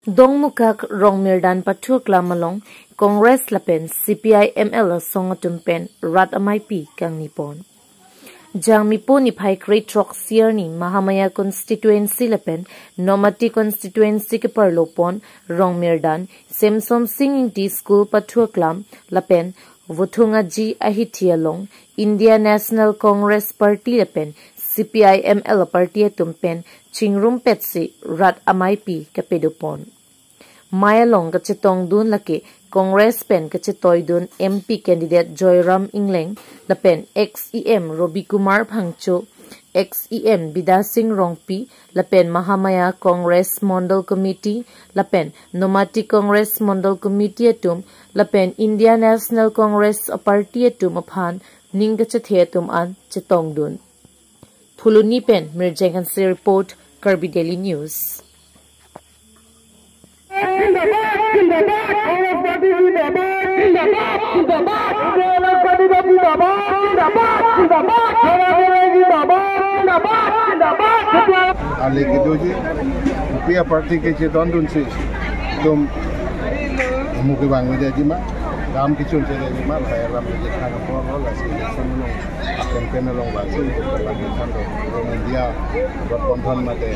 Dongmukak Rongmirdan pathu aklam along Congress lapen CPIML asong atum pen rat amai pi kangni pon. Jang mipo ni phai krei trok sier ni Mahamaya constituency lapen Nomati constituency ke parlo pon Rongmirdan Semsom Singing Tea School pathu aklam lapen Vuthunga ji ahithialong India National Congress Party lapen CPIML party atum pen chingrum petsi rat amai pi kapedupon. Maya long kachetong dun laki Congress pen kachetoy dun MP candidate Joyram Ingleng lapen XEM Robi Kumar Phangcho XEM Bida Singh Rongpi lapen Mahamaya Congress Mondal Committee lapen Nomati Congress Mondal Committee atum lapen India National Congress Party atum aphan ning kachethe atum an chetong dun. Thuluni pen Mirjang se report Kirby Daily News. Ali gitu je, pihak parti kecil dun sih, dom mungkin bang media je mah, dalam kicun je je mah, saya dalam je kan apa lah sih, semua campaign long basi, dalam kicun tu, media berkonten mate,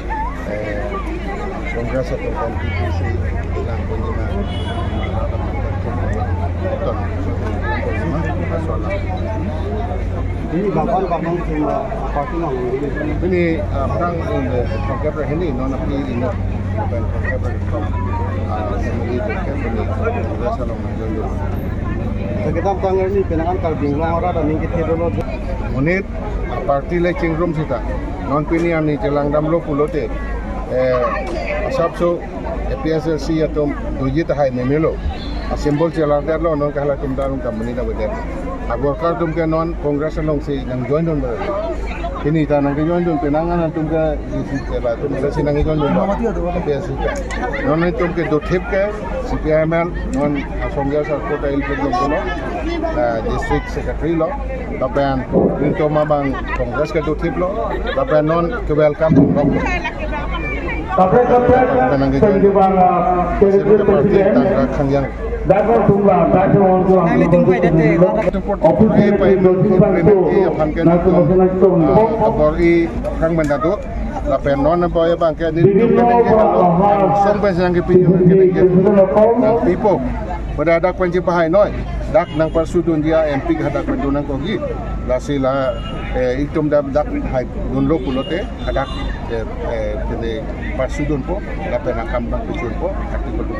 Congress atau PPC dalam penjema, ini bakal cuma parti nong. Ini perang Congress ini non api ini bukan Congress from family Congress Congress along menjadi. Kita Congress ini penangan kalbing long orang dan ingkit dulu. Unit parti lecing room kita non pilihan ni jelang dam lo pulote. Sabso PSLC atau doji tahai memelo. Simbol jelang terlo non kalah kumdarum company dah beder. Agar kau tumke non Congress along si nang join don ber. Ini ta nang join don penangan tumke isi jelah tumke si nang join don. PSLC. Non tumke do tip ke CPIML non asongya sa kota ilpet don kono. District secretary lo. Tapan into mabang Congress ke do tip lo. Tapan non ke welcome lo. Berdadak pencipahai noi, dak nang persudun dia MP hadak pendunan kogi, lasila itum dak hai dunlo pulote hadak kene persudun po, dapat nakam bang picun po, artikel